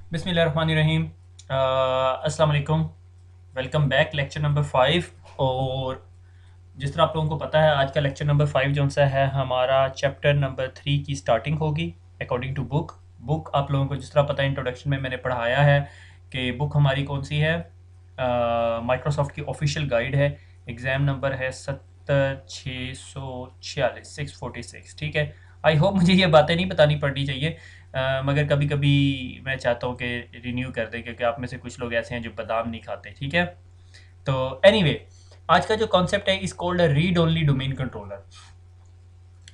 बिस्मिल्लाहिर्रहमानिर्रहीम। अस्सलाम वालेकुम। Welcome back, lecture number 5। और जिस तरह आप लोगों को पता है, आज का लेक्चर नंबर 5 जो सा है हमारा चैप्टर नंबर 3 की स्टार्टिंग होगी अकॉर्डिंग टू बुक आप लोगों को जिस तरह पता है, इंट्रोडक्शन में मैंने पढ़ाया है कि बुक हमारी कौन सी है। माइक्रोसॉफ्ट की ऑफिशियल गाइड है। एग्ज़ाम नंबर है 70 646 646। ठीक है। आई होप मुझे ये बातें नहीं बतानी पड़नी चाहिए, मगर कभी कभी मैं चाहता हूँ कि रिन्यू कर दें, क्योंकि आप में से कुछ लोग ऐसे हैं जो बादाम नहीं खाते। ठीक है। तो एनीवे, आज का जो कॉन्सेप्ट है इस called read only domain controller.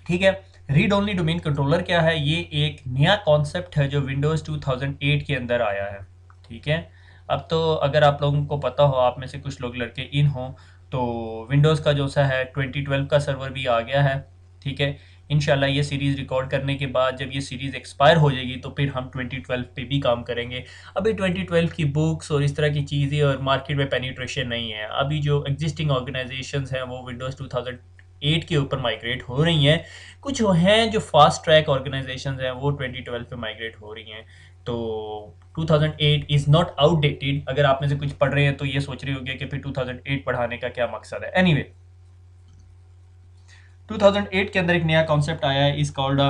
ठीक है। रीड ओनली डोमेन कंट्रोलर क्या है? ये एक नया कॉन्सेप्ट है जो विंडोज़ 2008 के अंदर आया है। ठीक है। अब तो अगर आप लोगों को पता हो, आप में से कुछ लोग लड़के इन हों, तो विंडोज़ का जो सा है 2012 का सर्वर भी आ गया है। ठीक है। इंशाल्लाह ये सीरीज़ रिकॉर्ड करने के बाद जब ये सीरीज़ एक्सपायर हो जाएगी तो फिर हम 2012 पे भी काम करेंगे। अभी 2012 की बुक्स और इस तरह की चीज़ें और मार्केट में पेनिट्रेशन नहीं है। अभी जो एग्जिस्टिंग ऑर्गेनाइजेशंस हैं वो विंडोज़ 2008 के ऊपर माइग्रेट हो रही हैं। कुछ हैं जो फास्ट ट्रैक ऑर्गेनाइजेशंस हैं वो 2012 पे माइग्रेट हो रही हैं। तो 2008 इज़ नॉट आउटडेटेड। अगर आप में से कुछ पढ़ रहे हैं तो ये सोच रहे होंगे कि फिर 2008 पढ़ाने का क्या मकसद है। एनीवे, 2008 के अंदर एक नया कॉन्सेप्ट आया है, इस called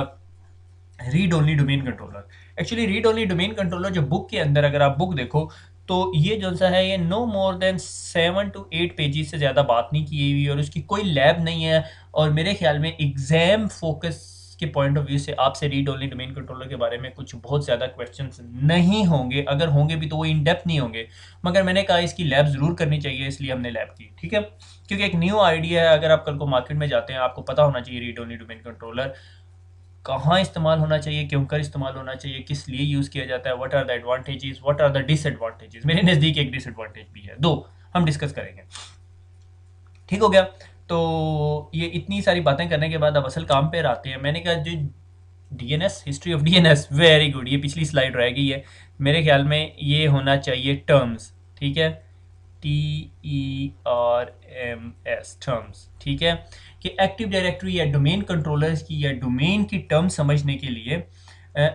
read only domain controller. Actually read only domain controller जो बुक के अंदर, अगर आप बुक देखो तो ये जो सा है ये no more than 7 to 8 pages से ज़्यादा बात नहीं की हुई, और उसकी कोई लैब नहीं है। और मेरे ख्याल में एग्ज़ाम फोकस के पॉइंट ऑफ व्यू से आपसे रीड ओनली डोमेन कंट्रोलर के बारे में कुछ बहुत ज़्यादा क्वेश्चंस नहीं होंगे। अगर होंगे भी तो वो इन डेप्थ नहीं होंगे। मगर मैंने कहा इसकी लैब ज़रूर करनी चाहिए, इसलिए हमने लैब की। ठीक है। क्योंकि एक न्यू आइडिया है। अगर आप कल को मार्केट में जाते हैं, आपको पता होना चाहिए रीड ओनली डोमेन कंट्रोलर कहाँ इस्तेमाल होना चाहिए, क्यों कर इस्तेमाल होना चाहिए, किस लिए यूज़ किया जाता है, what are the advantages, what are the disadvantages. मेरे नज़दीक एक डिसएडवांटेज भी है, दो हम डिस्कस करेंगे। ठीक हो गया। तो ये इतनी सारी बातें करने के बाद अब असल काम पे आते हैं। मैंने कहा जो DNS, history of DNS, very good. ये पिछली स्लाइड रह गई है। मेरे ख्याल में ये होना चाहिए टर्म्स। ठीक है। TERMS, terms. ठीक है। कि एक्टिव डायरेक्टरी या डोमेन कंट्रोलर्स की या डोमेन की टर्म समझने के लिए अ,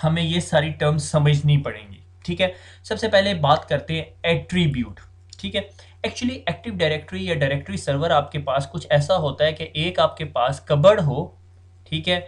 हमें ये सारी टर्म्स समझनी पड़ेंगी। ठीक है। सबसे पहले बात करते हैं एट्रीब्यूट। ठीक है। एक्चुअली एक्टिव डायरेक्टरी या डायरेक्टरी सर्वर आपके पास कुछ ऐसा होता है कि एक आपके पास कबर्ड हो। ठीक है।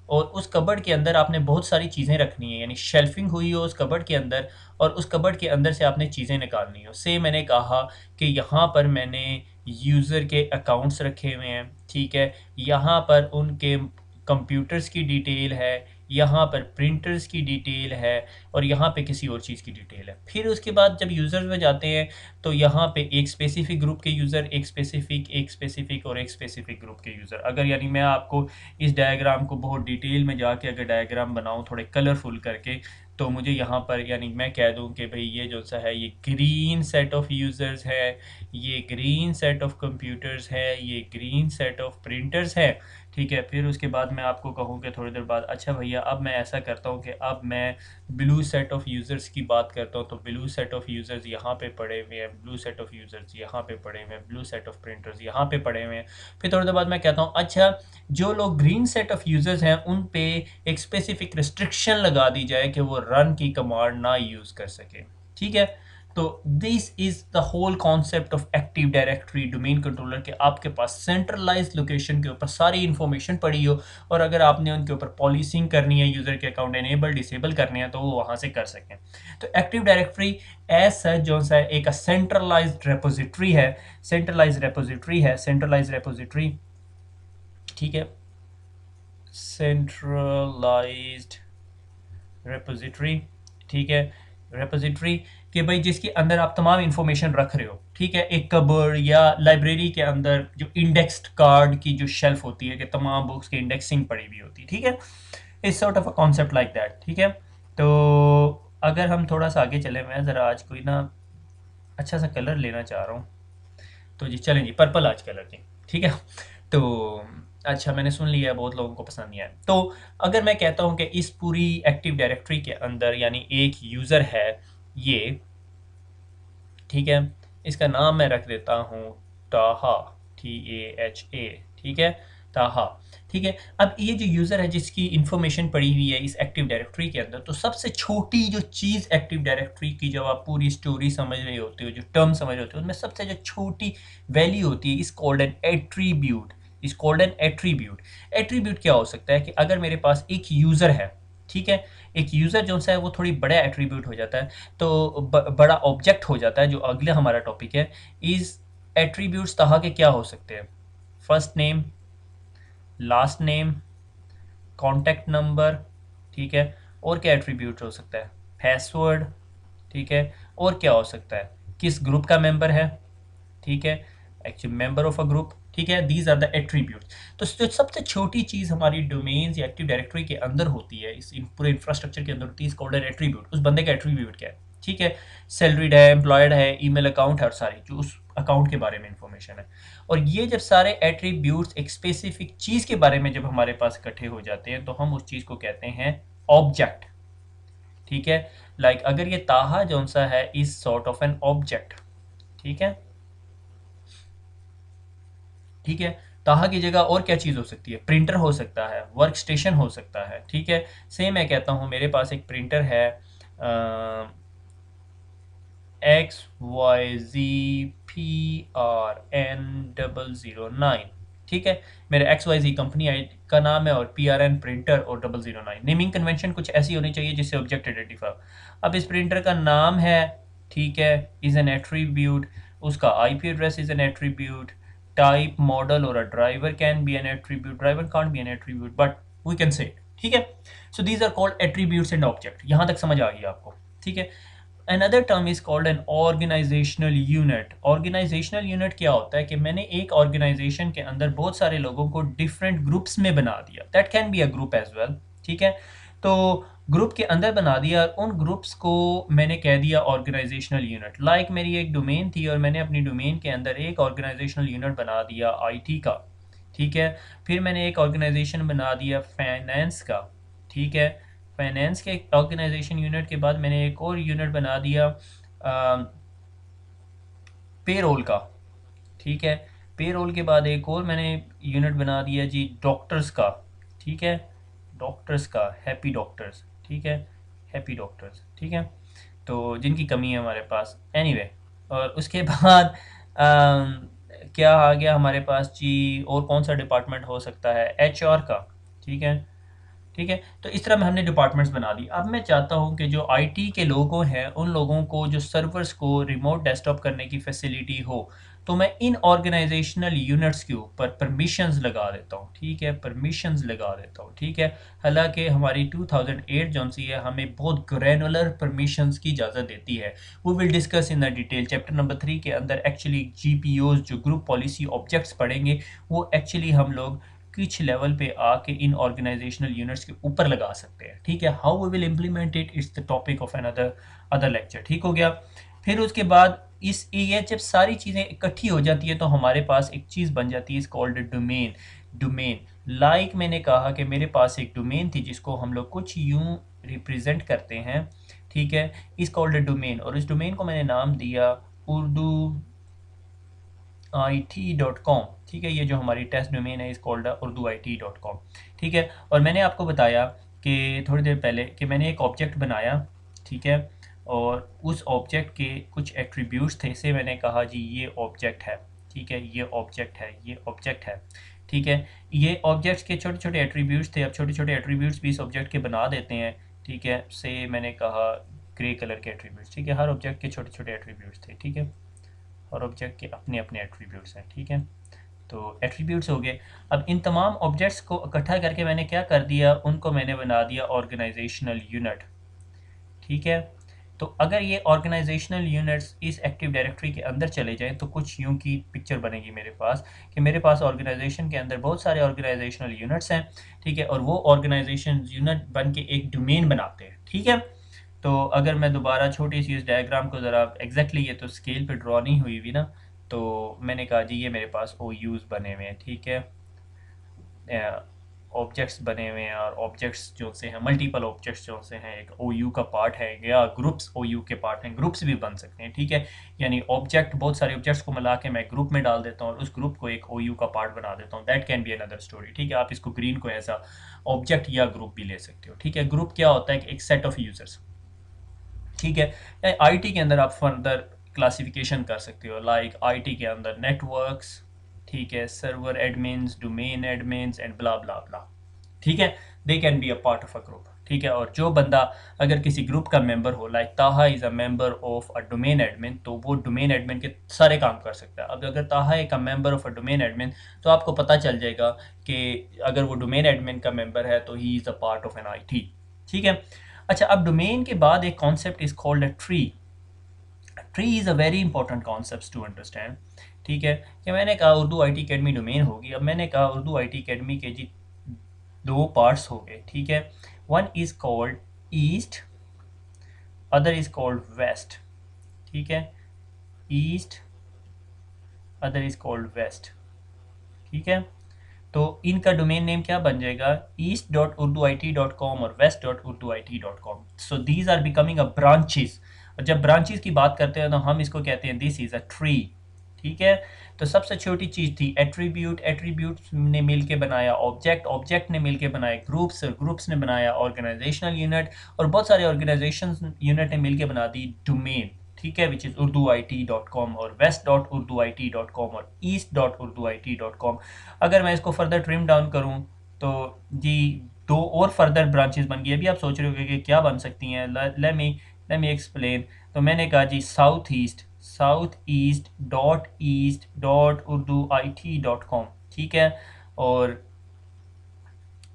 और उस कबर्ड के अंदर आपने बहुत सारी चीज़ें रखनी है, यानी शेल्फिंग हुई हो उस कबर्ड के अंदर, और उस कबर्ड के अंदर से आपने चीज़ें निकालनी हो। से मैंने कहा कि यहाँ पर मैंने यूज़र के अकाउंट्स रखे हुए हैं। ठीक है। यहाँ पर उनके कंप्यूटर्स की डिटेल है, यहाँ पर प्रिंटर्स की डिटेल है, और यहाँ पे किसी और चीज़ की डिटेल है। फिर उसके बाद जब यूज़र्स में जाते हैं तो यहाँ पे एक स्पेसिफिक ग्रुप के यूज़र, एक स्पेसिफिक और एक स्पेसिफिक ग्रुप के यूज़र। अगर यानी मैं आपको इस डायग्राम को बहुत डिटेल में जाके अगर डायग्राम बनाऊँ थोड़े कलरफुल करके, तो मुझे यहाँ पर यानी मैं कह दूँ कि भाई ये जो सा है ये ग्रीन सेट ऑफ यूज़र्स है, ये ग्रीन सेट ऑफ कंप्यूटर्स है, ये ग्रीन सेट ऑफ प्रिंटर्स है। ठीक है। फिर उसके बाद मैं आपको कहूँ कि थोड़ी देर बाद, अच्छा भैया अब मैं ऐसा करता हूँ कि अब मैं ब्लू सेट ऑफ यूज़र्स की बात करता हूँ, तो ब्लू सेट ऑफ यूज़र्स यहाँ पे पड़े हुए हैं, ब्लू सेट ऑफ यूज़र्स यहाँ पे पड़े हुए हैं, ब्लू सेट ऑफ प्रिंटर्स यहाँ पे पड़े हुए हैं। फिर थोड़ी देर बाद मैं कहता हूँ, अच्छा जो लोग ग्रीन सेट ऑफ यूज़र्स हैं उन पे एक स्पेसिफिक रिस्ट्रिक्शन लगा दी जाए कि वो रन की कमांड ना यूज़ कर सके। ठीक है। तो this is the whole concept of active directory domain controller के आपके पास सेंट्रलाइज्ड लोकेशन के ऊपर सारी इन्फॉर्मेशन पड़ी हो, और अगर आपने उनके ऊपर पॉलिसिंग करनी है, यूज़र के अकाउंट एनेबल डिसेबल करने हैं, तो वो वहाँ से कर सकें। तो एक्टिव डायरेक्टरी एज सच जो सा एक सेंट्रलाइज्ड रेपोजिटरी है। Centralised repository. ठीक है। Centralised repository. ठीक है। रेपोजिटरी कि भाई जिसके अंदर आप तमाम इंफॉर्मेशन रख रहे हो। ठीक है। एक कबर्ड या लाइब्रेरी के अंदर जो इंडेक्स्ड कार्ड की जो शेल्फ होती है कि तमाम बुक्स की इंडेक्सिंग पड़ी हुई होती है। ठीक है। इस sort of a concept like that. ठीक है। तो अगर हम थोड़ा सा आगे चले, मैं ज़रा आज कोई ना अच्छा सा कलर लेना चाह रहा हूँ, तो जी चलें जी, पर्पल आज कलर की। ठीक है। तो अच्छा, मैंने सुन लिया है बहुत लोगों को पसंद नहीं आया। तो अगर मैं कहता हूँ कि इस पूरी एक्टिव डायरेक्टरी के अंदर यानी एक यूज़र है ये। ठीक है। इसका नाम मैं रख देता हूँ ताहा, TAHA। ठीक है। ताहा। ठीक है। अब ये जो यूज़र है जिसकी इन्फॉर्मेशन पड़ी हुई है इस एक्टिव डायरेक्टरी के अंदर, तो सबसे छोटी जो चीज़ एक्टिव डायरेक्टरी की, जब आप पूरी स्टोरी समझ रहे होते हो, जो टर्म समझ रहे होते हो, उनमें सबसे जो छोटी वैल्यू होती है इस कॉल्ड एन एट्रीब्यूट, इस कॉल्ड एन एट्रीब्यूट। एट्रीब्यूट क्या हो सकता है कि अगर मेरे पास एक यूज़र है, ठीक है, एक यूज़र जो सा है वो थोड़ी बड़ा एट्रीब्यूट हो जाता है, तो बड़ा ऑब्जेक्ट हो जाता है, जो अगले हमारा टॉपिक है। इस एट्रीब्यूट्स तरह के क्या हो सकते हैं? First name, last name, contact number, ठीक है। और क्या एट्रीब्यूट हो सकता है? पासवर्ड, ठीक है। और क्या हो सकता है? किस ग्रुप का मेंबर है, ठीक है, actually member of a group, ठीक है। These are the attributes. तो जो सबसे छोटी चीज़ हमारी डोमेन्स या एक्टिव डायरेक्टरी के अंदर होती है, इस पूरे इंफ्रास्ट्रक्चर के अंदर होती है, इज कॉल्ड एन एट्रीब्यूट। उस बंदे का एट्रीब्यूट क्या है, ठीक है? सैलरीड है, एम्प्लॉयड है, ईमेल अकाउंट है, और सारी जो उस अकाउंट के बारे में इंफॉर्मेशन है। और ये जब सारे एट्रीब्यूट्स एक स्पेसिफिक चीज़ के बारे में जब हमारे पास इकट्ठे हो जाते हैं, तो हम उस चीज़ को कहते हैं ऑब्जेक्ट, ठीक है। लाइक अगर ये ताहा जौन सा है is sort of an object, ठीक है, ठीक है। ताहा की जगह और क्या चीज़ हो सकती है? प्रिंटर हो सकता है, वर्क स्टेशन हो सकता है, ठीक है। सेम मैं कहता हूँ मेरे पास एक प्रिंटर है, XYZPRN009, ठीक है। मेरे XYZ कंपनी का नाम है, और PRN प्रिंटर और 009 नेमिंग कन्वेंशन कुछ ऐसी होनी चाहिए जिससे ऑब्जेक्ट आइडेंटिफाई। अब इस प्रिंटर का नाम है, ठीक है, इज एन एट्रीब्यूट। उसका IP address is an attribute. Type, model और a driver can be an attribute. Driver can't be an attribute but we can say, ठीक है। So these are called attributes and object. यहाँ तक समझ आ गई आपको, ठीक है। Another term is called an organizational unit. Organizational unit क्या होता है कि मैंने एक organization के अंदर बहुत सारे लोगों को different groups में बना दिया। That can be a group as well, ठीक है। तो ग्रुप के अंदर बना दिया, और उन ग्रुप्स को मैंने कह दिया ऑर्गेनाइजेशनल यूनिट। लाइक मेरी एक डोमेन थी, और मैंने अपनी डोमेन के अंदर एक ऑर्गेनाइजेशनल यूनिट बना दिया IT का, ठीक है। फिर मैंने एक ऑर्गेनाइजेशन बना दिया फाइनेंस का, ठीक है। फाइनेंस के ऑर्गेनाइजेशन यूनिट के बाद मैंने एक और यूनिट बना दिया पेरोल का, ठीक है। पेरोल के बाद एक और मैंने यूनिट बना दिया जी डॉक्टर्स का, ठीक है, डॉक्टर्स का, हैप्पी डॉक्टर्स, ठीक है, हैप्पी डॉक्टर्स, ठीक है। तो जिनकी कमी है हमारे पास, एनीवे और उसके बाद क्या आ गया हमारे पास जी? और कौन सा डिपार्टमेंट हो सकता है? HR का, ठीक है, ठीक है। तो इस तरह में हमने डिपार्टमेंट्स बना दी। अब मैं चाहता हूँ कि जो IT के लोगों हैं, उन लोगों को जो सर्वर्स को रिमोट डेस्कटॉप करने की फैसिलिटी हो, तो मैं इन ऑर्गेनाइजेशनल यूनिट्स के ऊपर परमिशंस लगा देता हूँ, ठीक है, परमिशंस लगा देता हूँ, ठीक है। हालांकि हमारी 2008 जौन सी है हमें बहुत ग्रैनुलर परमिशंस की इजाज़त देती है। वो will discuss in the detail chapter number 3 के अंदर। एक्चुअली GPOs जो ग्रुप पॉलिसी ऑब्जेक्ट्स पढ़ेंगे, वो एक्चुअली हम लोग कुछ लेवल पे आके इन ऑर्गेनाइजेशनल यूनिट्स के ऊपर लगा सकते हैं, ठीक है। How we will implement it, it's the topic of other lecture, ठीक हो गया। फिर उसके बाद ये जब सारी चीज़ें इकट्ठी हो जाती है, तो हमारे पास एक चीज़ बन जाती है, इस कॉल्ड डोमेन। डोमेन, लाइक मैंने कहा कि मेरे पास एक डोमेन थी जिसको हम लोग कुछ यूं रिप्रेजेंट करते हैं, ठीक है, इस कॉल्ड डोमेन। और इस डोमेन को मैंने नाम दिया उर्दू IT.com, ठीक है। ये जो हमारी टेस्ट डोमेन है इस कॉल्ड उर्दू IT.com, ठीक है। और मैंने आपको बताया कि थोड़ी देर पहले कि मैंने एक ऑब्जेक्ट बनाया, ठीक है, और उस ऑब्जेक्ट के कुछ एट्रीब्यूट्स थे। इसे मैंने कहा जी ये ऑब्जेक्ट है, ठीक है, ये ऑब्जेक्ट है, ये ऑब्जेक्ट है, ठीक है। ये ऑब्जेक्ट्स के छोटे छोटे एट्रीब्यूट्स थे। अब छोटे छोटे एट्रीब्यूट्स भी इस ऑब्जेक्ट के बना देते हैं, ठीक है। से मैंने कहा ग्रे कलर के एट्रीब्यूट्स, ठीक है। हर ऑब्जेक्ट के छोटे छोटे एट्रीब्यूट्स थे, ठीक है, और ऑब्जेक्ट के अपने अपने एट्रीब्यूट्स हैं, ठीक है। तो एट्रीब्यूट्स हो गए। अब इन तमाम ऑब्जेक्ट्स को इकट्ठा करके मैंने क्या कर दिया, उनको मैंने बना दिया ऑर्गेनाइजेशनल यूनिट, ठीक है। तो अगर ये ऑर्गेनाइजेशनल यूनिट्स इस एक्टिव डायरेक्टरी के अंदर चले जाएं, तो कुछ यूं की पिक्चर बनेगी मेरे पास कि मेरे पास ऑर्गेनाइजेशन के अंदर बहुत सारे ऑर्गेनाइजेशनल यूनिट्स हैं, ठीक है, और वो ऑर्गेनाइजेशन यूनिट बन के एक डोमेन बनाते हैं, ठीक है। तो अगर मैं दोबारा छोटी सी इस डायग्राम को ज़रा एग्जैक्टली, ये तो स्केल पे ड्रॉ नहीं हुई हुई ना, तो मैंने कहा जी ये मेरे पास OUs बने हुए हैं, ठीक है, ऑब्जेक्ट्स बने हुए हैं और ऑब्जेक्ट्स जो से हैं मल्टीपल ऑब्जेक्ट्स जो से हैं एक OU का पार्ट है या ग्रुप्स OU के पार्ट हैं, ग्रुप्स भी बन सकते हैं, ठीक है। यानी ऑब्जेक्ट बहुत सारे ऑब्जेक्ट्स को मिला के मैं ग्रुप में डाल देता हूँ और उस ग्रुप को एक OU का पार्ट बना देता हूँ, that can be another story, ठीक है। आप इसको ग्रीन को एज अ ऑब्जेक्ट या ग्रुप भी ले सकते हो, ठीक है। ग्रुप क्या होता है कि एक सेट ऑफ यूजर्स, ठीक है। आईटी के अंदर आप फर्दर क्लासिफिकेशन कर सकते हो, लाइक आईटी के अंदर नेटवर्क्स, ठीक है, server admins, domain admins and blah blah blah, ठीक है। They can be a part of a group, ठीक है। और जो बंदा अगर किसी ग्रुप का मेंबर हो, लाइक ताहा is a member of a domain admin, तो वो डोमेन एडमिन के सारे काम कर सकता है। अब अगर ताहा एक member of a domain admin, तो आपको पता चल जाएगा कि अगर वो डोमेन एडमिन का मेंबर है तो he is a part of an IT, ठीक है। अच्छा, अब डोमेन के बाद एक concept is called a tree. Tree is a very important concept to understand, ठीक है। कि मैंने कहा उर्दू IT अकेडमी डोमेन होगी, अब मैंने कहा उर्दू IT अकेडमी के जी दो पार्ट्स हो गए, ठीक है। One is called east, other is called west, ठीक है। East, other is called west, ठीक है। तो इनका डोमेन नेम क्या बन जाएगा, east.urduit.com और west.urduit.com। So these are becoming a branches, और जब ब्रांचेस की बात करते हैं तो हम इसको कहते हैं दिस इज अ ट्री, ठीक है। तो सबसे छोटी चीज़ थी एट्रीब्यूट, एट्रीब्यूट ने मिलके बनाया ऑब्जेक्ट, ऑब्जेक्ट ने मिलके बनाया ग्रुप्स, और ग्रुप्स ने बनाया ऑर्गेनाइजेशनल यूनिट, और बहुत सारे ऑर्गेनाइजेशन यूनिट ने मिलके बना दी डोमेन, ठीक है, विच इज़ urduit.com और west.urduit.com और east.urduit.com। अगर मैं इसको फर्दर ट्रिम डाउन करूं तो जी दो और फर्दर ब्रांचेस बन गई। अभी आप सोच रहे हो कि क्या बन सकती हैं, लेट मी एक्सप्लेन। तो मैंने कहा जी south east dot Urdu IT.com, ठीक है। और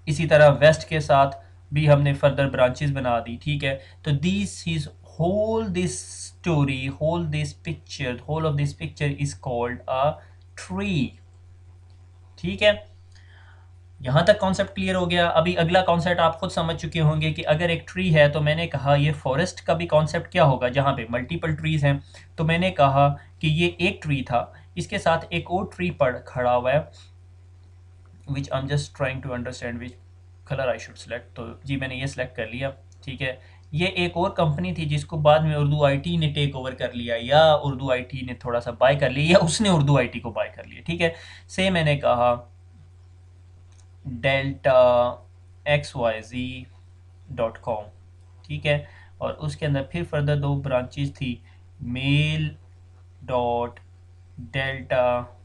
इसी तरह वेस्ट के साथ भी हमने फर्दर ब्रांचेस बना दी, ठीक है। तो this is whole this story, whole of this picture is called a tree, ठीक है। यहाँ तक कॉन्सेप्ट क्लियर हो गया। अभी अगला कॉन्सेप्ट आप खुद समझ चुके होंगे कि अगर एक ट्री है, तो मैंने कहा ये फॉरेस्ट का भी कॉन्सेप्ट क्या होगा जहाँ पे मल्टीपल ट्रीज हैं। तो मैंने कहा कि ये एक ट्री था, इसके साथ एक और ट्री पर खड़ा हुआ है, which I am just trying to understand which colour I should select. तो जी मैंने ये सेलेक्ट कर लिया, ठीक है। ये एक और कंपनी थी जिसको बाद में उर्दू IT ने टेक ओवर कर लिया, या उर्दू IT ने थोड़ा सा बाय कर लिया, या उसने उर्दू IT को बाय कर लिया, ठीक है। से मैंने कहा delta.xyz.com, ठीक है। और उसके अंदर फिर फर्दर दो ब्रांचेस थी, mail dot delta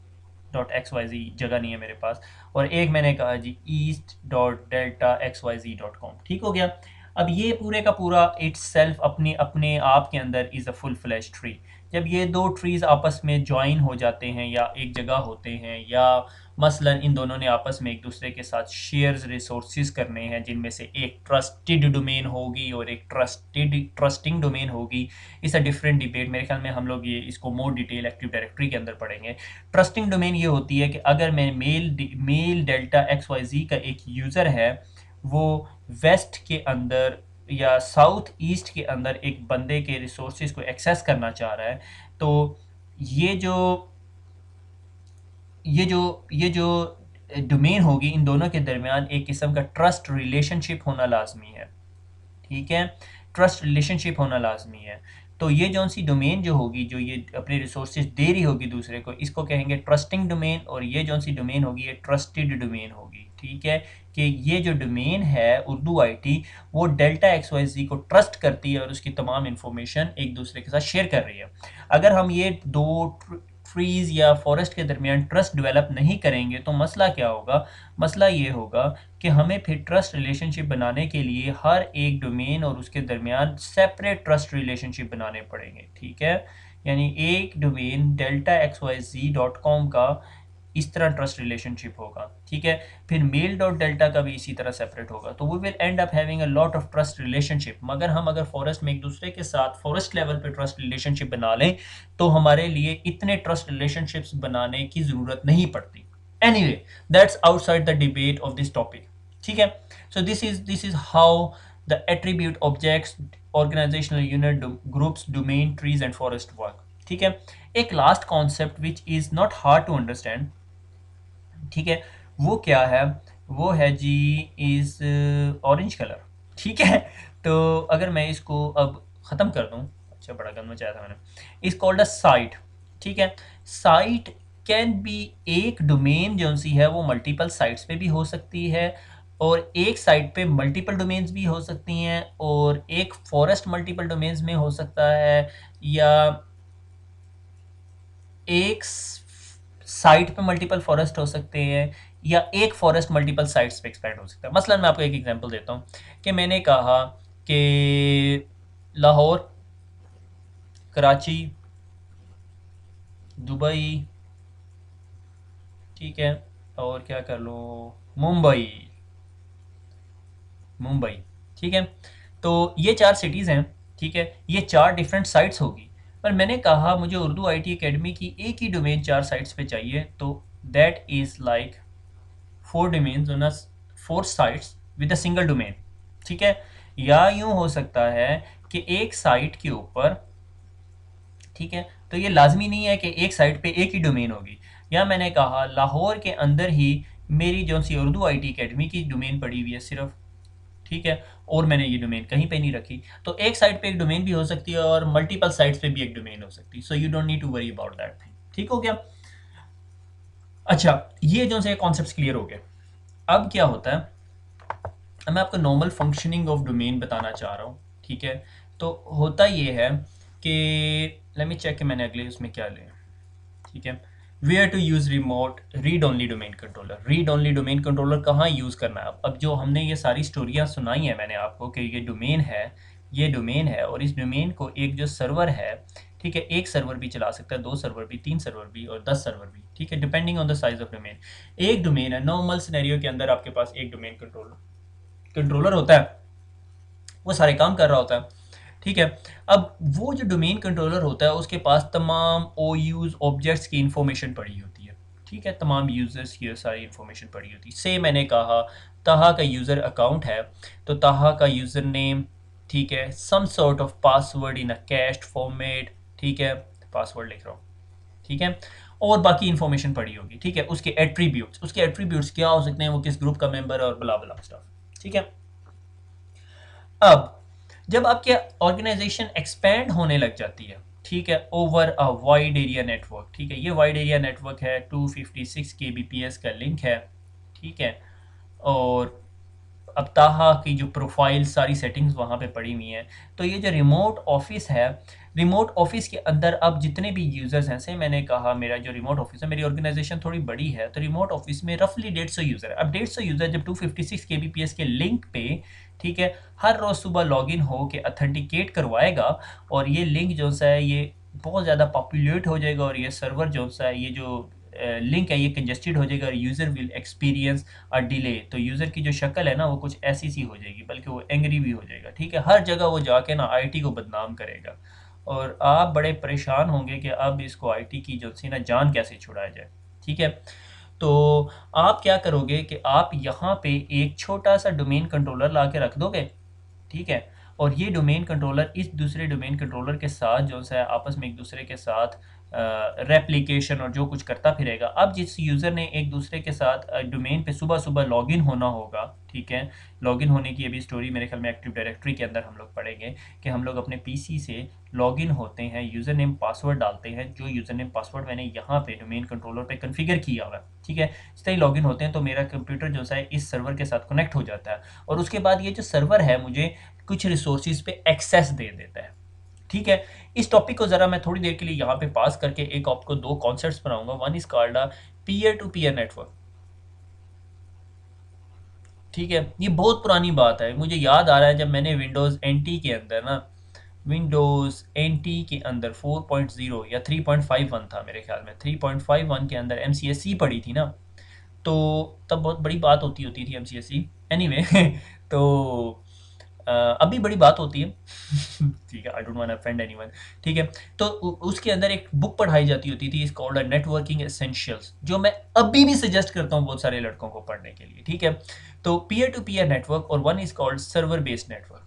dot XYZ, जगह नहीं है मेरे पास, और एक मैंने कहा जी east.delta.xyz.com, ठीक हो गया। अब ये पूरे का पूरा इट्स सेल्फ अपने अपने आप के अंदर is a full flash tree. जब ये दो ट्रीज़ आपस में ज्वाइन हो जाते हैं या एक जगह होते हैं, या मसलन इन दोनों ने आपस में एक दूसरे के साथ शेयर्स रिसोर्सेज करने हैं, जिनमें से एक ट्रस्टेड डोमेन होगी और एक ट्रस्टिंग डोमेन होगी, इस अ डिफरेंट डिबेट। मेरे ख्याल में हम लोग ये इसको मोर डिटेल एक्टिव डायरेक्टरी के अंदर पढ़ेंगे। ट्रस्टिंग डोमेन ये होती है कि अगर मैं मेल डेल्टा XYZ का एक यूज़र है, वो वेस्ट के अंदर या साउथ ईस्ट के अंदर एक बंदे के रिसोर्सेज को एक्सेस करना चाह रहा है, तो ये जो ये जो डोमेन होगी, इन दोनों के दरमियान एक किस्म का ट्रस्ट रिलेशनशिप होना लाजमी है, ठीक है। ट्रस्ट रिलेशनशिप होना लाजमी है। तो ये जौन सी डोमेन जो होगी, जो ये अपने रिसोर्सेज दे रही होगी दूसरे को, इसको कहेंगे ट्रस्टिंग डोमेन, और ये जौन सी डोमेन होगी ये ट्रस्टेड डोमेन होगी, ठीक है। कि ये जो डोमेन है उर्दू IT, वो डेल्टा XYZ को ट्रस्ट करती है और उसकी तमाम इंफॉर्मेशन एक दूसरे के साथ शेयर कर रही है। अगर हम ये दो ट्रीज या फॉरेस्ट के दरमियान ट्रस्ट डेवलप नहीं करेंगे तो मसला क्या होगा, मसला ये होगा कि हमें फिर ट्रस्ट रिलेशनशिप बनाने के लिए हर एक डोमेन और उसके दरमियान सेपरेट ट्रस्ट रिलेशनशिप बनाने पड़ेंगे, ठीक है। यानी एक डोमेन delta.xyz.com का इस तरह ट्रस्ट रिलेशनशिप होगा, ठीक है। फिर मेल डॉट डेल्टा का भी इसी तरह सेपरेट होगा, तो we will end up having a lot of trust relationship. मगर हम अगर फॉरेस्ट में एक दूसरे के साथ फॉरेस्ट लेवल पे ट्रस्ट रिलेशनशिप बना लें, तो हमारे लिए इतने ट्रस्ट रिलेशनशिप्स बनाने की ज़रूरत नहीं पड़ती। Anyway, that's outside the debate of this topic, ठीक है। So this is how the attribute objects organizational unit groups domain trees and forest work, ठीक है। एक last concept which is not hard to understand, ठीक है, वो क्या है वो है जी इज़ ऑरेंज कलर। ठीक है, तो अगर मैं इसको अब ख़त्म कर दूँ, अच्छा बड़ा गंद मचाया था मैंने, इज़ कॉल्ड अ साइट। ठीक है, साइट कैन बी, एक डोमेन जो सी है वो मल्टीपल साइट्स पे भी हो सकती है, और एक साइट पे मल्टीपल डोमेन्स भी हो सकती हैं, और एक फॉरेस्ट मल्टीपल डोमेन्स में हो सकता है, या एक साइट पे मल्टीपल फॉरेस्ट हो सकते हैं, या एक फॉरेस्ट मल्टीपल साइट्स पे एक्सपैंड हो सकता है। मसलन मैं आपको एक एग्जांपल देता हूँ कि मैंने कहा कि लाहौर, कराची, दुबई, ठीक है, और क्या कर लो, मुंबई, मुंबई, ठीक है, तो ये चार सिटीज़ हैं। ठीक है, ये चार डिफरेंट साइट्स होगी, पर मैंने कहा मुझे उर्दू आईटी एकेडमी की एक ही डोमेन चार साइट्स पे चाहिए, तो that is like four domains on four sites with a single domain. ठीक है, या यूं हो सकता है कि एक साइट के ऊपर, ठीक है, तो ये लाजमी नहीं है कि एक साइट पे एक ही डोमेन होगी, या मैंने कहा लाहौर के अंदर ही मेरी जो सी उर्दू आईटी एकेडमी की डोमेन पड़ी हुई है सिर्फ, ठीक है, और मैंने ये डोमेन कहीं पे नहीं रखी, तो एक साइट पे एक डोमेन भी हो सकती है और मल्टीपल साइट्स पे भी एक डोमेन हो सकती है, so you don't need to worry about that thing. ठीक हो गया? अच्छा, ये जो से कॉन्सेप्ट क्लियर हो गए। अब क्या होता है, अब मैं आपको नॉर्मल फंक्शनिंग ऑफ डोमेन बताना चाह रहा हूँ। ठीक है, तो होता ये है कि लेट मी चेक कि मैंने अगले उसमें क्या लिया। ठीक है, where to use remote read only domain controller. Read only domain controller कहाँ यूज़ करना है? अब जो हमने ये सारी स्टोरियाँ सुनाई हैं मैंने आपको कि ये डोमेन है, ये डोमेन है, और इस डोमेन को एक जो सर्वर है, ठीक है, एक सर्वर भी चला सकता है, दो सर्वर भी, तीन सर्वर भी, और 10 सर्वर भी, ठीक है, depending on the size of domain. एक डोमेन है, नॉर्मल सिनेरियो के अंदर आपके पास एक डोमेन कंट्रोलर कंट्रोलर होता है, वो सारे काम कर रहा होता है। ठीक है, अब वो जो डोमेन कंट्रोलर होता है उसके पास तमाम ओ यूज़ ऑब्जेक्ट्स की इंफॉर्मेशन पड़ी होती है। ठीक है, तमाम यूज़र्स की सारी इंफॉर्मेशन पड़ी होती है। से मैंने कहा ताहा का यूज़र अकाउंट है, तो ताहा का यूज़र नेम, ठीक है, some sort of password in a cached format, ठीक है, पासवर्ड लिख रहा हूँ, ठीक है, और बाकी इंफॉर्मेशन पड़ी होगी। ठीक है, उसके एट्रीब्यूट्स क्या हो सकते हैं, वो किस ग्रुप का मेंबर है, और बला बला स्टफ। ठीक है, अब जब आपके ऑर्गेनाइजेशन एक्सपेंड होने लग जाती है, ठीक है, over a wide area network, ठीक है, ये वाइड एरिया नेटवर्क है, 256 kbps का लिंक है, ठीक है, और अब ताहा की जो प्रोफाइल सारी सेटिंग्स वहाँ पे पड़ी हुई हैं, तो ये जो रिमोट ऑफिस है, रिमोट ऑफिस के अंदर अब जितने भी यूज़र्स हैं, से मैंने कहा मेरा जो रिमोट ऑफिस है, मेरी ऑर्गेनाइजेशन थोड़ी बड़ी है, तो रिमोट ऑफिस में रफली 150 यूज़र है। अब 150 यूज़र जब 256 kbps के लिंक पे, ठीक है, हर रोज़ सुबह लॉगिन हो के अथेंटिकेट करवाएगा, और ये लिंक जो सा है ये बहुत ज़्यादा पॉपुलेट हो जाएगा, और ये सर्वर जो सा है, ये जो लिंक है, ये कंजेस्टेड हो जाएगा, और user will experience a delay. तो यूज़र की जो शक्ल है ना वो कुछ ऐसी सी हो जाएगी, बल्कि वो एंग्री भी हो जाएगा। ठीक है, हर जगह वो जाके ना आईटी को बदनाम करेगा, और आप बड़े परेशान होंगे कि अब इसको आईटी की जो सी ना जान कैसे छुड़ाया जाए। ठीक है, तो आप क्या करोगे कि आप यहाँ पे एक छोटा सा डोमेन कंट्रोलर ला के रख दोगे, ठीक है, और ये डोमेन कंट्रोलर इस दूसरे डोमेन कंट्रोलर के साथ जो है आपस में एक दूसरे के साथ रेप्लिकेशन और जो कुछ करता फिरेगा। अब जिस यूज़र ने एक दूसरे के साथ डोमेन पे सुबह सुबह लॉगिन होना होगा, ठीक है, लॉगिन होने की अभी स्टोरी मेरे ख्याल में एक्टिव डायरेक्टरी के अंदर हम लोग पढ़ेंगे कि हम लोग अपने पीसी से लॉगिन होते हैं, यूज़र नेम पासवर्ड डालते हैं, जो यूज़र नेम पासवर्ड मैंने यहाँ पे डोमेन कंट्रोलर पे कॉन्फ़िगर किया हुआ है, ठीक है, इस तरह लॉगिन होते हैं, तो मेरा कंप्यूटर जो है इस सर्वर के साथ कनेक्ट हो जाता है, और उसके बाद ये जो सर्वर है मुझे कुछ रिसोर्सेज पे एक्सेस दे देता है। ठीक है, इस टॉपिक को ज़रा मैं थोड़ी देर के लिए यहाँ पे पास करके एक आपको दो कॉन्सेप्ट्स बनाऊंगा। One is called a peer to peer network. ठीक है, ये बहुत पुरानी बात है, मुझे याद आ रहा है जब मैंने विंडोज़ एनटी के अंदर ना, विंडोज़ एनटी के अंदर 4.0 या 3.51 था मेरे ख्याल में, 3.51 के अंदर एमसीएसई पड़ी थी ना, तो तब बहुत बड़ी बात होती होती थी एमसीएसई, एनीवे तो अभी बड़ी बात होती है ठीक है, I don't want to offend anyone. ठीक है, तो उसके अंदर एक बुक पढ़ाई जाती होती थी, इज कॉल्ड नेटवर्किंग एसेंशियल्स, जो मैं अभी भी सजेस्ट करता हूँ बहुत सारे लड़कों को पढ़ने के लिए। ठीक है, तो पीयर टू पीयर नेटवर्क, और one is called server based network.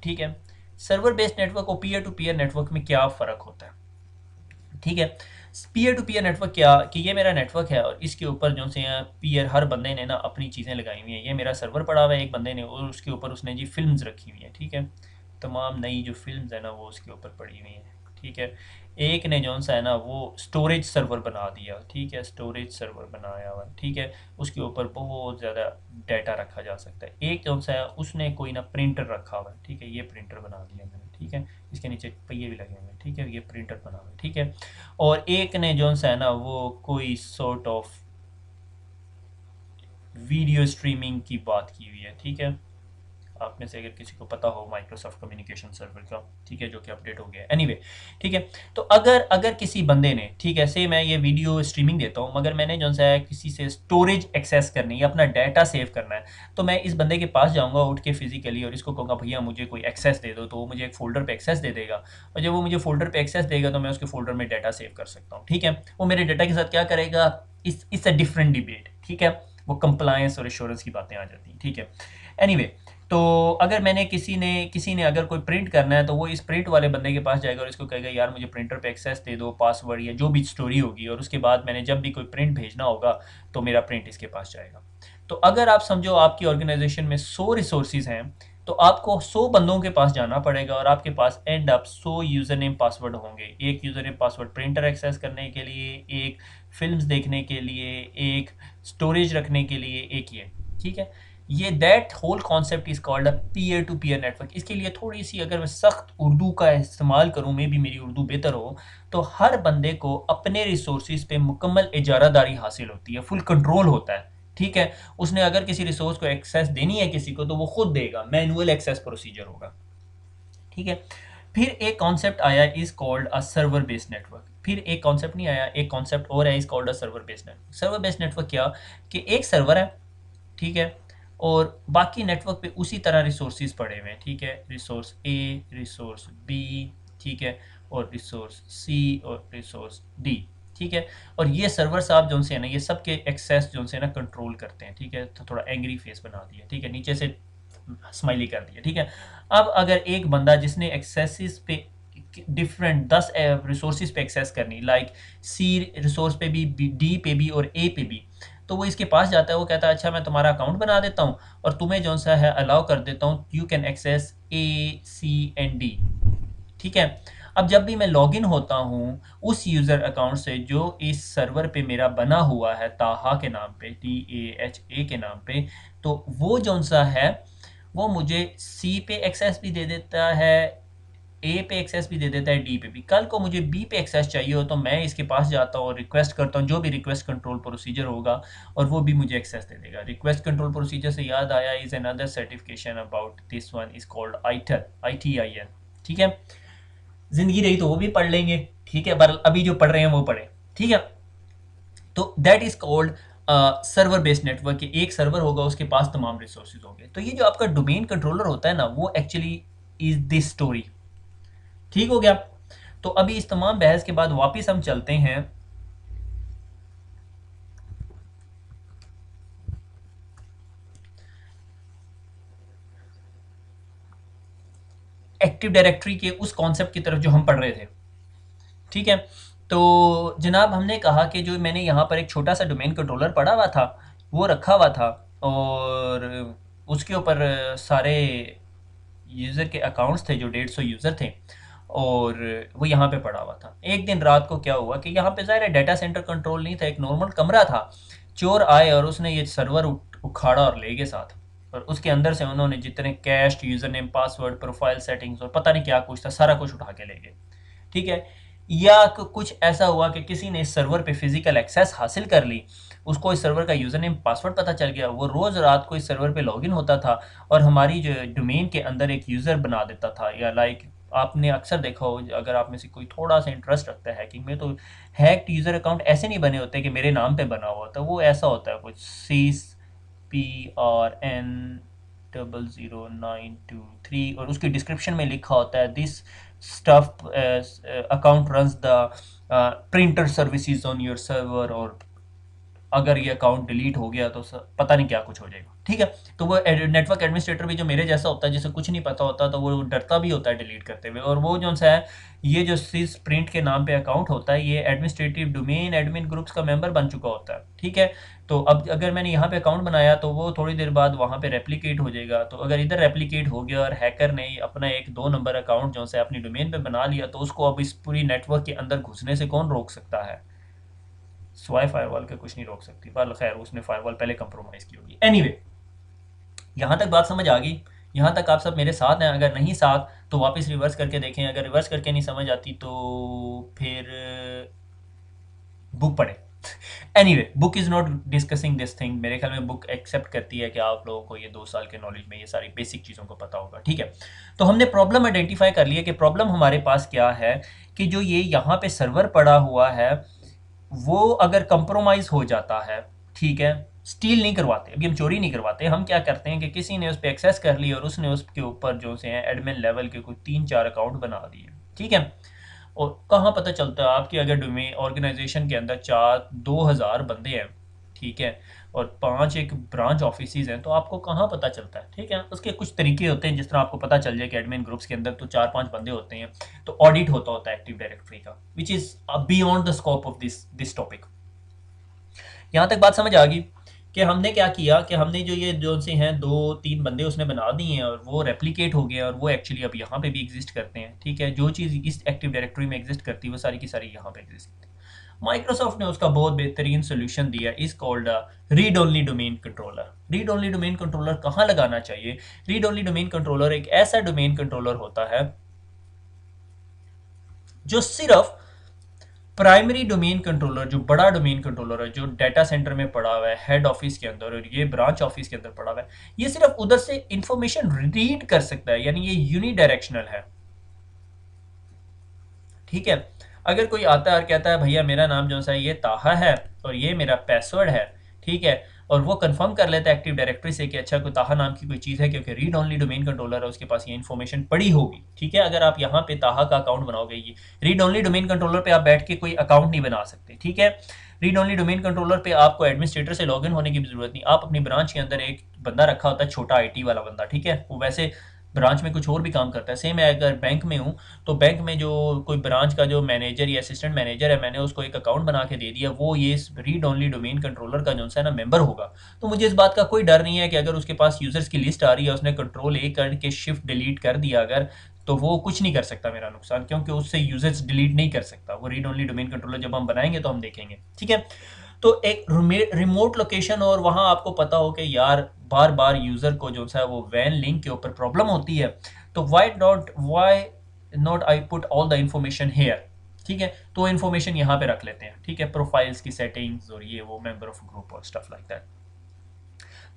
ठीक है, सर्वर बेस्ड नेटवर्क और पीयर टू पीयर नेटवर्क में क्या फ़र्क होता है? ठीक है, पीयर टू पीयर नेटवर्क क्या कि ये मेरा नेटवर्क है और इसके ऊपर जो से पीयर हर बंदे ने ना अपनी चीज़ें लगाई हुई हैं। ये मेरा सर्वर पड़ा हुआ है एक बंदे ने और उसके ऊपर उसने जी फिल्म्स रखी हुई हैं, ठीक है। तमाम नई जो फिल्म्स है ना वो उसके ऊपर पड़ी हुई हैं, ठीक है। एक ने जौन सा है ना वो स्टोरेज सर्वर बना दिया, ठीक है, स्टोरेज सर्वर बनाया हुआ, ठीक है। उसके ऊपर बहुत ज़्यादा डाटा रखा जा सकता है। एक जौन सा है उसने कोई ना प्रिंटर रखा हुआ है, ठीक है, ये प्रिंटर बना दिया मैंने, ठीक है। इसके नीचे पहिए भी लगे हुए हैं, ठीक है, ये प्रिंटर बना हुआ है, ठीक है। और एक ने जौन सा है ना वो कोई सॉर्ट ऑफ वीडियो स्ट्रीमिंग की बात की हुई है, ठीक है। आप में से अगर किसी को पता हो माइक्रोसॉफ्ट कम्युनिकेशन सर्वर का, ठीक है, जो कि अपडेट हो गया है, एनीवे, ठीक है। तो अगर अगर किसी बंदे ने, ठीक है, से मैं ये वीडियो स्ट्रीमिंग देता हूँ मगर मैंने जो है किसी से स्टोरेज एक्सेस करनी है, अपना डाटा सेव करना है, तो मैं इस बंदे के पास जाऊँगा उठ के फिजिकली और इसको कहूँगा भैया मुझे कोई एक्सेस दे दो, तो वो मुझे एक फोल्डर पे एक्सेस दे देगा और जब वो मुझे फोल्डर पे एक्सेस देगा तो मैं उसके फोल्डर में डाटा सेव कर सकता हूँ, ठीक है। वो मेरे डाटा के साथ क्या करेगा, इस अ डिफरेंट डिबेट, ठीक है। वो कंप्लायंस और एश्योरेंस की बातें आ जाती हैं, ठीक है। एनीवे, तो अगर मैंने किसी ने अगर कोई प्रिंट करना है तो वो इस प्रिंट वाले बंदे के पास जाएगा और इसको कहेगा यार मुझे प्रिंटर पे एक्सेस दे दो, पासवर्ड या जो भी स्टोरी होगी, और उसके बाद मैंने जब भी कोई प्रिंट भेजना होगा तो मेरा प्रिंट इसके पास जाएगा। तो अगर आप समझो आपकी ऑर्गेनाइजेशन में 100 रिसोर्सेज हैं तो आपको 100 बंदों के पास जाना पड़ेगा और आपके पास end up 100 user name password होंगे। एक user name password printer access करने के लिए, एक फिल्म्स देखने के लिए, एक स्टोरेज रखने के लिए, एक ये, ठीक है। ये that whole concept is called a peer to peer network. इसके लिए थोड़ी सी अगर मैं सख्त उर्दू का इस्तेमाल करूँ, मे भी मेरी उर्दू बेहतर हो, तो हर बंदे को अपने रिसोर्सेज पे मुकम्मल इजारादारी हासिल होती है, फुल कंट्रोल होता है, ठीक है। उसने अगर किसी रिसोर्स को एक्सेस देनी है किसी को तो वो खुद देगा, मैनुअल एक्सेस प्रोसीजर होगा, ठीक है। फिर एक कॉन्सेप्ट आया is called a server based network. फिर एक कॉन्सेप्ट नहीं आया, एक कॉन्सेप्ट और है is called a server based network. Server based network क्या कि एक सर्वर है, ठीक है, और बाकी नेटवर्क पे उसी तरह रिसोर्सेज पड़े हुए हैं, ठीक है। रिसोर्स ए, रिसोर्स बी, ठीक है, और रिसोर्स सी और रिसोर्स डी, ठीक है। और ये सर्वर साहब जो है ना ये सबके एक्सेस जो है ना कंट्रोल करते हैं, ठीक है। तो थोड़ा एंग्री फेस बना दिया, ठीक है, नीचे से स्माइली कर दिया, ठीक है। अब अगर एक बंदा जिसने एक्सेसिस पे डिफरेंट 10 रिसोर्सेज पे एक्सेस करनी, लाइक सी रिसोर्स पे भी, डी पे भी और ए पे भी, तो वो इसके पास जाता है, वो कहता है अच्छा मैं तुम्हारा अकाउंट बना देता हूँ और तुम्हें जो सा है अलाउ कर देता हूँ, you can access A C and D, ठीक है। अब जब भी मैं लॉगिन होता हूँ उस यूज़र अकाउंट से जो इस सर्वर पे मेरा बना हुआ है ताहा के नाम पे, TAHA के नाम पे, तो वो जो सा है वो मुझे सी पे एक्सेस भी दे देता है, ए पे एक्सेस भी दे देता है, डी पे भी। कल को मुझे बी पे एक्सेस चाहिए हो तो मैं इसके पास जाता हूँ और रिक्वेस्ट करता हूँ, जो भी रिक्वेस्ट कंट्रोल प्रोसीजर होगा, और वो भी मुझे एक्सेस दे देगा। रिक्वेस्ट कंट्रोल प्रोसीजर से याद आया, is another certification about this one is called itel, ITIL, ठीक है। जिंदगी रही तो वो भी पढ़ लेंगे, ठीक है, पर अभी जो पढ़ रहे हैं वो पढ़े, ठीक है। तो that is called server based network. एक सर्वर होगा उसके पास तमाम रिसोर्सेज होंगे। तो ये जो आपका डोमेन कंट्रोलर होता है ना वो एक्चुअली इज दिस स्टोरी, ठीक हो गया। तो अभी इस तमाम बहस के बाद वापस हम चलते हैं एक्टिव डायरेक्टरी के उस कॉन्सेप्ट की तरफ जो हम पढ़ रहे थे, ठीक है। तो जनाब हमने कहा कि जो मैंने यहाँ पर एक छोटा सा डोमेन कंट्रोलर पड़ा हुआ था वो रखा हुआ था और उसके ऊपर सारे यूज़र के अकाउंट्स थे जो 150 यूज़र थे और वो यहाँ पे पड़ा हुआ था। एक दिन रात को क्या हुआ कि यहाँ पे ज़ाहिर है डाटा सेंटर कंट्रोल नहीं था, एक नॉर्मल कमरा था। चोर आए और उसने ये सर्वर उखाड़ा और ले गए साथ, और उसके अंदर से उन्होंने जितने cash, user name, password, profile settings और पता नहीं क्या कुछ था सारा कुछ उठा के ले गए, ठीक है। या कुछ ऐसा हुआ कि किसी ने इस सर्वर पे फिजिकल एक्सेस हासिल कर ली, उसको इस सर्वर का यूज़र नेम पासवर्ड पता चल गया, वो रोज़ रात को इस सर्वर पे लॉगिन होता था और हमारी जो डोमेन के अंदर एक यूज़र बना देता था। या लाइक आपने अक्सर देखा हो, अगर आप में से कोई थोड़ा सा इंटरेस्ट रखता है हैकिंग में, तो हैक्ड यूज़र अकाउंट ऐसे नहीं बने होते कि मेरे नाम पे बना हुआ होता, वो ऐसा होता है कुछ CPRN000923 और उसकी डिस्क्रिप्शन में लिखा होता है this stuff account runs the printer services on your server, और अगर ये अकाउंट डिलीट हो गया तो पता नहीं क्या कुछ हो जाएगा, ठीक है। तो वो नेटवर्क एडमिनिस्ट्रेटर भी जो मेरे जैसा होता है, जिसे कुछ नहीं पता होता, तो वो डरता भी होता है डिलीट करते हुए। और वो जो सा है, ये जो सिस प्रिंट के नाम पे अकाउंट होता है, ये एडमिनिस्ट्रेटिव डोमेन एडमिन ग्रुप्स का मेंबर बन चुका होता है, ठीक है। तो अब अगर मैंने यहाँ पे अकाउंट बनाया तो वो थोड़ी देर बाद वहाँ पे रेप्लिकेट हो जाएगा। तो अगर इधर रेप्लिकेट हो गया और हैकर ने अपना एक 2 नंबर अकाउंट जो है अपनी डोमेन पे बना लिया, तो उसको अब इस पूरी नेटवर्क के अंदर घुसने से कौन रोक सकता है? स्वाई फायरवॉल के कुछ नहीं रोक सकती, पर खैर उसने फायरवॉल पहले कंप्रोमाइज़ की होगी। एनीवे, यहाँ तक बात समझ आ गई? यहाँ तक आप सब मेरे साथ हैं? अगर नहीं साथ तो वापस रिवर्स करके देखें, अगर रिवर्स करके नहीं समझ आती तो फिर बुक पढ़ें। Anyway, book is not discussing this thing. मेरे ख्याल में बुक एक्सेप्ट करती है कि आप लोगों को ये 2 साल के नॉलेज में ये सारी बेसिक चीज़ों को पता होगा, ठीक है। तो हमने प्रॉब्लम आइडेंटिफाई कर लिया कि प्रॉब्लम हमारे पास क्या है, कि जो ये यहाँ पे सर्वर पड़ा हुआ है वो अगर कंप्रोमाइज़ हो जाता है, ठीक है, स्टील नहीं करवाते, अभी हम चोरी नहीं करवाते, हम क्या करते हैं कि किसी ने उस पर एक्सेस कर लिया और उसने उसके ऊपर जो से हैं एडमिन लेवल के कोई 3-4 अकाउंट बना दिए, ठीक है। और कहाँ पता चलता है आपकी अगर डोमेन ऑर्गेनाइजेशन के अंदर 2000 बंदे हैं, ठीक है, और 5 एक ब्रांच ऑफिसेज हैं, तो आपको कहाँ पता चलता है, ठीक है। उसके कुछ तरीके होते हैं, जिस तरह आपको पता चल जाए कि एडमिन ग्रुप्स के अंदर तो 4-5 बंदे होते हैं, तो ऑडिट होता है एक्टिव डायरेक्टरी का, which is beyond the scope of this topic. यहाँ तक बात समझ आ गई कि हमने क्या किया कि हमने जो ये जो से हैं 2-3 बंदे उसने बना दिए हैं और वो रेप्लिकेट हो गए और वो एक्चुअली अब यहाँ पे भी एग्जिस्ट करते हैं, ठीक है। जो चीज़ इस एक्टिव डायरेक्टरी में एग्जिस्ट करती है वो सारी की सारी यहाँ पे एग्जिस्ट करती है। माइक्रोसॉफ्ट ने उसका बहुत बेहतरीन सोल्यूशन दिया, is called read only domain controller. Read only domain controller कहाँ लगाना चाहिए? रीड ओनली डोमेन कंट्रोलर एक ऐसा डोमेन कंट्रोलर होता है जो सिर्फ प्राइमरी डोमेन कंट्रोलर, जो बड़ा डोमेन कंट्रोलर है, जो डाटा सेंटर में पड़ा हुआ है हेड ऑफिस के अंदर और ये ब्रांच ऑफिस के अंदर पड़ा हुआ है, ये सिर्फ उधर से इंफॉर्मेशन रीड कर सकता है, यानी ये यूनिडायरेक्शनल है, ठीक है। अगर कोई आता है और कहता है भैया मेरा नाम जो सा ये ताहा है और ये मेरा पासवर्ड है, ठीक है, और वो कंफर्म कर लेता है एक्टिव डायरेक्टरी से कि अच्छा कोई ताहा नाम की कोई चीज़ है, क्योंकि रीड ओनली डोमेन कंट्रोलर है, उसके पास ये इन्फॉर्मेशन पड़ी होगी, ठीक है। अगर आप यहाँ पे ताहा का अकाउंट बनाओगे, ये रीड ओनली डोमेन कंट्रोलर पे आप बैठ के कोई अकाउंट नहीं बना सकते, ठीक है। रीड ओनली डोमेन कंट्रोलर पे आपको एडमिनिस्ट्रेटर से लॉगिन होने की भी जरूरत नहीं। आप अपनी ब्रांच के अंदर एक बंदा रखा होता है, छोटा आईटी वाला बंदा, ठीक है, वो वैसे ब्रांच में कुछ और भी काम करता है। सेम है अगर बैंक में हूँ, तो बैंक में जो कोई ब्रांच का जो मैनेजर या असिस्टेंट मैनेजर है, मैंने उसको एक अकाउंट बना के दे दिया, वो ये रीड ओनली डोमेन कंट्रोलर का जो है ना मेंबर होगा। तो मुझे इस बात का कोई डर नहीं है कि अगर उसके पास यूजर्स की लिस्ट आ रही है, उसने कंट्रोल ए करके शिफ्ट डिलीट कर दिया अगर, तो वो कुछ नहीं कर सकता मेरा नुकसान, क्योंकि उससे यूजर्स डिलीट नहीं कर सकता। वो रीड ओनली डोमेन कंट्रोलर जब हम बनाएंगे तो हम देखेंगे, ठीक है। तो एक रिमोट लोकेशन और वहाँ आपको पता हो कि यार बार बार यूज़र को जो है वो वैन लिंक के ऊपर प्रॉब्लम होती है, तो why not I put all the information here, ठीक है। तो इन्फॉर्मेशन यहाँ पे रख लेते हैं, ठीक है, प्रोफाइल्स की सेटिंग्स और ये वो मेंबर ऑफ ग्रुप और स्टफ लाइक दैट।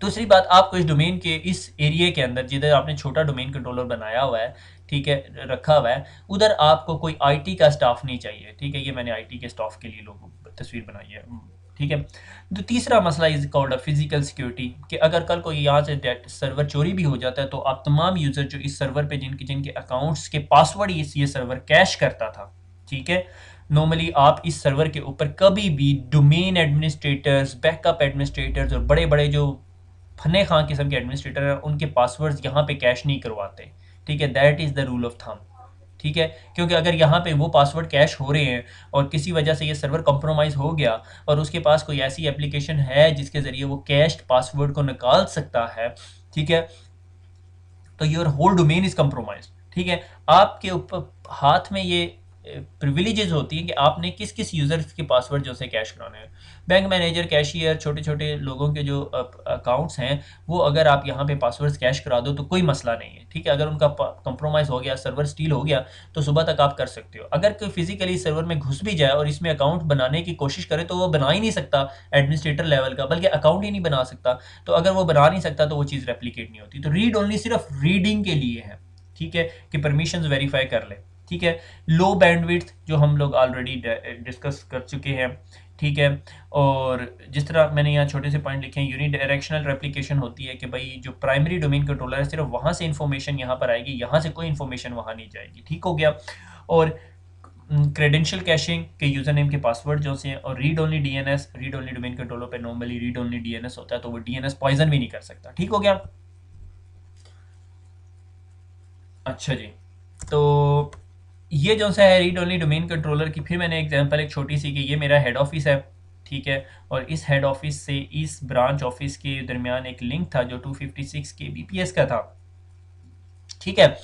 दूसरी बात, आपको इस डोमेन के इस एरिया के अंदर जिधर आपने छोटा डोमेन कंट्रोलर बनाया हुआ है, ठीक है, रखा हुआ है, उधर आपको कोई आईटी का स्टाफ नहीं चाहिए, ठीक है। ये मैंने आईटी के स्टाफ के लिए लोगों तस्वीर बनाई है, ठीक है। तो तीसरा मसला इज कॉल्ड फिजिकल सिक्योरिटी, कि अगर कल को यहाँ से सर्वर चोरी भी हो जाता है, तो आप तमाम यूजर जो इस सर्वर पे जिनके जिनके अकाउंट्स के पासवर्ड ये सर्वर कैश करता था, ठीक है, नॉर्मली आप इस सर्वर के ऊपर कभी भी डोमेन एडमिनिस्ट्रेटर्स, बैकअप एडमिनिस्ट्रेटर्स और बड़े बड़े जो फने खां किस्म के एडमिनिस्ट्रेटर हैं, उनके पासवर्ड्स यहाँ पे कैश नहीं करवाते, ठीक है। That is the rule of thumb, ठीक है। क्योंकि अगर यहाँ पे वो पासवर्ड कैश हो रहे हैं और किसी वजह से ये सर्वर कॉम्प्रोमाइज़ हो गया और उसके पास कोई ऐसी एप्लीकेशन है जिसके ज़रिए वो कैश्ड पासवर्ड को निकाल सकता है, ठीक है, तो your whole domain is compromise, ठीक है। आपके ऊपर हाथ में ये प्रिविलेजेस होती हैं कि आपने किस किस यूज़र्स के पासवर्ड जो से कैश कराने हैं। बैंक मैनेजर, कैशियर, छोटे छोटे लोगों के जो अकाउंट्स हैं, वो अगर आप यहाँ पे पासवर्ड्स कैश करा दो तो कोई मसला नहीं है, ठीक है। अगर उनका कंप्रोमाइज़ हो गया, सर्वर स्टील हो गया, तो सुबह तक आप कर सकते हो। अगर कोई फिजिकली सर्वर में घुस भी जाए और इसमें अकाउंट बनाने की कोशिश करे, तो वो बना ही नहीं सकता एडमिनिस्ट्रेटर लेवल का, बल्कि अकाउंट ही नहीं बना सकता। तो अगर वो बना नहीं सकता तो वो चीज़ रेप्लीकेट नहीं होती। तो रीड ओनली सिर्फ रीडिंग के लिए है, ठीक है, कि परमिशंस वेरीफाई कर ले, ठीक है। लो बैंडविड्थ जो हम लोग ऑलरेडी डिस्कस कर चुके हैं, ठीक है। और जिस तरह मैंने यहाँ छोटे से पॉइंट लिखे हैं, यूनिडायरेक्शनल रेप्लिकेशन होती है कि भाई जो प्राइमरी डोमेन कंट्रोलर है सिर्फ वहाँ से इन्फॉर्मेशन यहाँ पर आएगी, यहाँ से कोई इन्फॉर्मेशन वहाँ नहीं जाएगी, ठीक हो गया। और क्रेडेंशियल कैशिंग के यूज़र नेम के पासवर्ड जो से हैं, और read only DNS, read only domain controller पे नॉर्मली रीड ओनली डीएनएस होता है, तो वो डीएनएस पॉइजन भी नहीं कर सकता। ठीक हो गया? अच्छा जी, तो ये जो सा है रीड ओनली डोमेन कंट्रोलर की, फिर मैंने एग्जांपल एक छोटी सी कि ये मेरा हेड ऑफिस है, ठीक है, और इस हेड ऑफिस से इस ब्रांच ऑफिस के दरमियान एक लिंक था जो 256 के बीपीएस का था, ठीक है,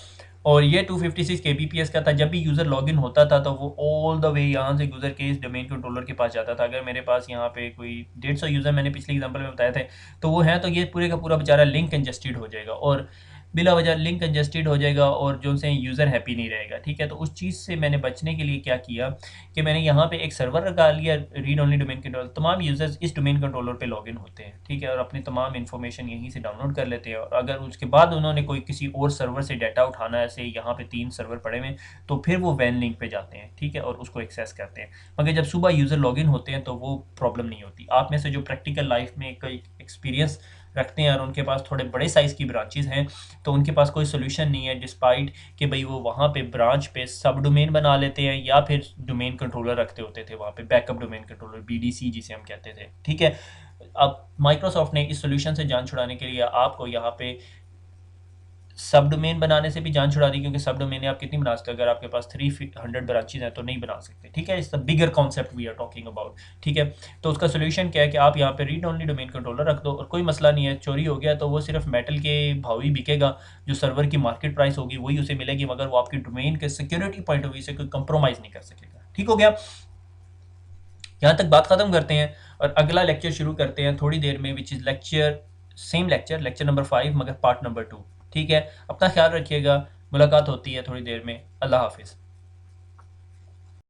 और ये 256 kbps का था। जब भी यूज़र लॉगिन होता था तो वो ऑल द वे यहाँ से गुजर के इस डोमेन कंट्रोलर के पास जाता था। अगर मेरे पास यहाँ पे कोई 150 यूज़र, मैंने पिछले एग्जांपल में बताया थे, तो वो है, तो ये पूरे का पूरा बेचारा लिंक कंजेस्टेड हो जाएगा, और बिला वजह लिंक कंजेस्टेड हो जाएगा, और जो से यूज़र हैप्पी नहीं रहेगा, ठीक है। तो उस चीज़ से मैंने बचने के लिए क्या किया कि मैंने यहाँ पे एक सर्वर लगा लिया, रीड ओनली डोमेन कंट्रोलर। तमाम यूज़र्स इस डोमेन कंट्रोलर पे लॉगिन होते हैं, ठीक है, और अपनी तमाम इन्फॉर्मेशन यहीं से डाउनलोड कर लेते हैं, और अगर उसके बाद उन्होंने कोई किसी और सर्वर से डाटा उठाना है, ऐसे यहाँ पे 3 सर्वर पड़े हुए हैं, तो फिर वो वैन लिंक पे जाते हैं, ठीक है, और उसको एक्सेस करते हैं। मगर जब सुबह यूज़र लॉगिन होते हैं तो वो प्रॉब्लम नहीं होती। आप में से जो प्रैक्टिकल लाइफ में कोई एक्सपीरियंस रखते हैं और उनके पास थोड़े बड़े साइज़ की ब्रांचेज़ हैं, तो उनके पास कोई सोल्यूशन नहीं है, डिस्पाइट कि भाई वो वहाँ पे ब्रांच पे सब डोमेन बना लेते हैं, या फिर डोमेन कंट्रोलर रखते होते थे वहाँ पे, बैकअप डोमेन कंट्रोलर, बीडीसी जिसे हम कहते थे, ठीक है। अब माइक्रोसॉफ्ट ने इस सोल्यूशन से जान छुड़ाने के लिए आपको यहाँ पे सब डोमेन बनाने से भी जान छुड़ा दी, क्योंकि सब डोमेन आप कितनी बना सकते हो, अगर आपके पास 300 ब्रांचेज हैं तो नहीं बना सकते, ठीक है। It's the bigger concept we are talking about, ठीक है। तो उसका सोल्यूशन क्या है कि आप यहाँ पे रीड ओनली डोमेन कंट्रोलर रख दो, और कोई मसला नहीं है, चोरी हो गया तो वो सिर्फ मेटल के भाव ही बिकेगा, जो सर्वर की मार्केट प्राइस होगी वही उसे मिलेगी, मगर वो आपकी डोमेन के सिक्योरिटी पॉइंट ऑफ व्यू से कोई कंप्रोमाइज़ नहीं कर सकेगा। ठीक हो गया? यहाँ तक बात ख़त्म करते हैं और अगला लेक्चर शुरू करते हैं थोड़ी देर में, which is lecture, same lecture, lecture number 5 मगर पार्ट नंबर 2। ठीक है, अपना ख्याल रखिएगा, मुलाकात होती है थोड़ी देर में। अल्लाह हाफिज़।